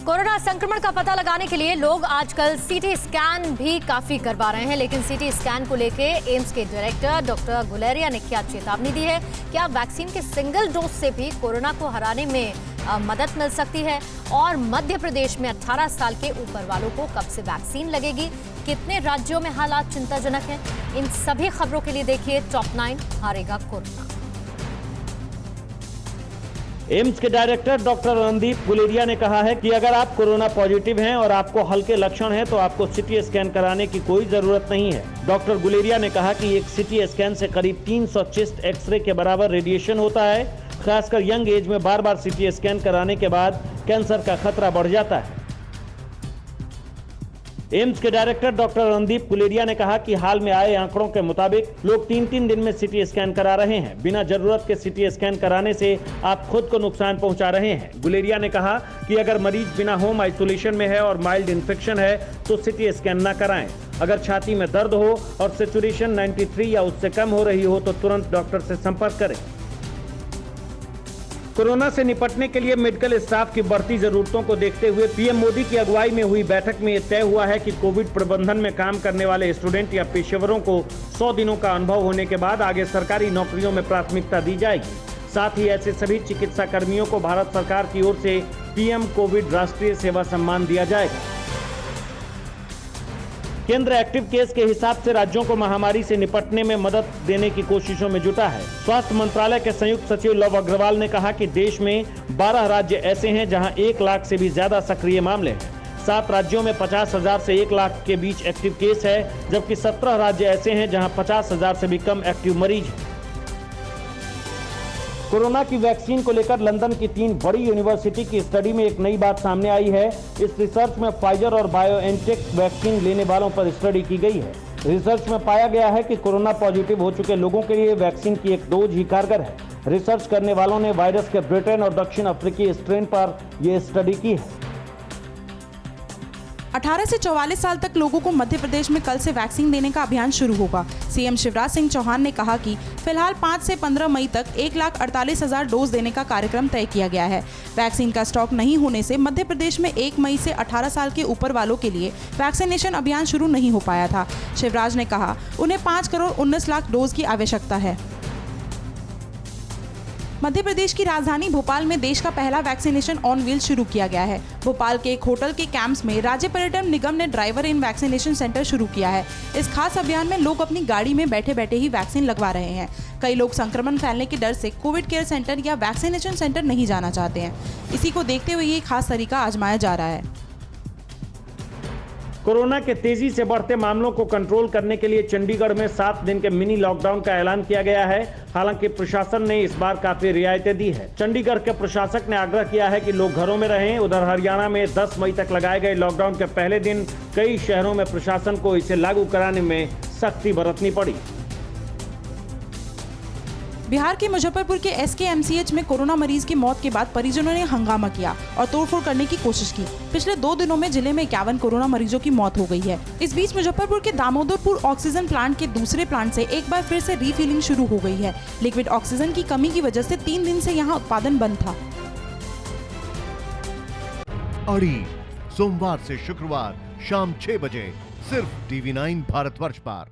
Corona संक्रमण का पता लगाने के लिए लोग आजकल सीटी स्कैन भी काफी करवा रहे हैं, लेकिन सीटी स्कैन को लेके एम्स के डायरेक्टर डॉक्टर गुलेरिया ने क्या चेतावनी दी है? क्या वैक्सीन के सिंगल डोज से भी कोरोना को हराने में मदद मिल सकती है? और मध्य प्रदेश में 18 साल के ऊपर वालों को कब से वैक्सीन लगेगी? कितने राज्यों में हालात चिंताजनक हैं? इन सभी खबरों के लिए देखिए टॉप 9 हारेगा कोरोना। एम्स के डायरेक्टर डॉक्टर रणदीप गुलेरिया ने कहा है कि अगर आप कोरोना पॉजिटिव हैं और आपको हल्के लक्षण हैं तो आपको सीटी स्कैन कराने की कोई जरूरत नहीं है। डॉक्टर गुलेरिया ने कहा कि एक सीटी स्कैन से करीब 300 चेस्ट एक्सरे के बराबर रेडिएशन होता है। खासकर यंग एज में बार बार सीटी स्कैन कराने के बाद कैंसर का खतरा बढ़ जाता है। एम्स के डायरेक्टर डॉक्टर रणदीप गुलेरिया ने कहा कि हाल में आए आंकड़ों के मुताबिक लोग 3-3 दिन में सीटी स्कैन करा रहे हैं। बिना जरूरत के सीटी स्कैन कराने से आप खुद को नुकसान पहुंचा रहे हैं। गुलेरिया ने कहा कि अगर मरीज बिना होम आइसोलेशन में है और माइल्ड इन्फेक्शन है तो सीटी स्कैन न कराएं। अगर छाती में दर्द हो और सैचुरेशन 93 या उससे कम हो रही हो तो तुरंत डॉक्टर से संपर्क करें। कोरोना से निपटने के लिए मेडिकल स्टाफ की बढ़ती जरूरतों को देखते हुए पीएम मोदी की अगुवाई में हुई बैठक में यह तय हुआ है कि कोविड प्रबंधन में काम करने वाले स्टूडेंट या पेशेवरों को 100 दिनों का अनुभव होने के बाद आगे सरकारी नौकरियों में प्राथमिकता दी जाएगी। साथ ही ऐसे सभी चिकित्सा कर्मियों को भारत सरकार की ओर से पीएम कोविड राष्ट्रीय सेवा सम्मान दिया जाएगा। केंद्र एक्टिव केस के हिसाब से राज्यों को महामारी से निपटने में मदद देने की कोशिशों में जुटा है। स्वास्थ्य मंत्रालय के संयुक्त सचिव लव अग्रवाल ने कहा कि देश में 12 राज्य ऐसे हैं जहां 1 लाख से भी ज्यादा सक्रिय मामले हैं। 7 राज्यों में 50,000 से 1 लाख के बीच एक्टिव केस है, जबकि 17 राज्य ऐसे हैं जहां 50,000 से भी कम एक्टिव मरीज हैं। कोरोना की वैक्सीन को लेकर लंदन की 3 बड़ी यूनिवर्सिटी की स्टडी में एक नई बात सामने आई है। इस रिसर्च में फाइजर और बायोएनटेक वैक्सीन लेने वालों पर स्टडी की गई है। रिसर्च में पाया गया है कि कोरोना पॉजिटिव हो चुके लोगों के लिए वैक्सीन की एक डोज ही कारगर है। रिसर्च करने वालों ने वायरस के ब्रिटेन और दक्षिण अफ्रीकी स्ट्रेन पर यह स्टडी की है। 18 से 44 साल तक लोगों को मध्य प्रदेश में कल से वैक्सीन देने का अभियान शुरू होगा। सीएम शिवराज सिंह चौहान ने कहा कि फिलहाल 5 से 15 मई तक 1,48,000 डोज देने का कार्यक्रम तय किया गया है। वैक्सीन का स्टॉक नहीं होने से मध्य प्रदेश में 1 मई से 18 साल के ऊपर वालों के लिए वैक्सीनेशन अभियान शुरू नहीं हो पाया था। शिवराज ने कहा उन्हें 5 करोड़ 19 लाख डोज की आवश्यकता है। मध्य प्रदेश की राजधानी भोपाल में देश का पहला वैक्सीनेशन ऑन व्हील शुरू किया गया है। भोपाल के एक होटल के कैंप्स में राज्य पर्यटन निगम ने ड्राइवर इन वैक्सीनेशन सेंटर शुरू किया है। इस खास अभियान में लोग अपनी गाड़ी में बैठे बैठे ही वैक्सीन लगवा रहे हैं। कई लोग संक्रमण फैलने के डर से कोविड केयर सेंटर या वैक्सीनेशन सेंटर नहीं जाना चाहते हैं। इसी को देखते हुए ये खास तरीका आजमाया जा रहा है। कोरोना के तेजी से बढ़ते मामलों को कंट्रोल करने के लिए चंडीगढ़ में 7 दिन के मिनी लॉकडाउन का ऐलान किया गया है। हालांकि प्रशासन ने इस बार काफी रियायतें दी है। चंडीगढ़ के प्रशासक ने आग्रह किया है कि लोग घरों में रहें। उधर हरियाणा में 10 मई तक लगाए गए लॉकडाउन के पहले दिन कई शहरों में प्रशासन को इसे लागू कराने में सख्ती बरतनी पड़ी। बिहार के मुजफ्फरपुर के SKMCH में कोरोना मरीज की मौत के बाद परिजनों ने हंगामा किया और तोड़फोड़ करने की कोशिश की। पिछले 2 दिनों में जिले में 51 कोरोना मरीजों की मौत हो गई है। इस बीच मुजफ्फरपुर के दामोदरपुर ऑक्सीजन प्लांट के दूसरे प्लांट से एक बार फिर से रीफिलिंग शुरू हो गई है। लिक्विड ऑक्सीजन की कमी की वजह से 3 दिन से यहाँ उत्पादन बंद था। अड़ी सोमवार से शुक्रवार शाम 6 बजे सिर्फ TV9 भारतवर्ष पर।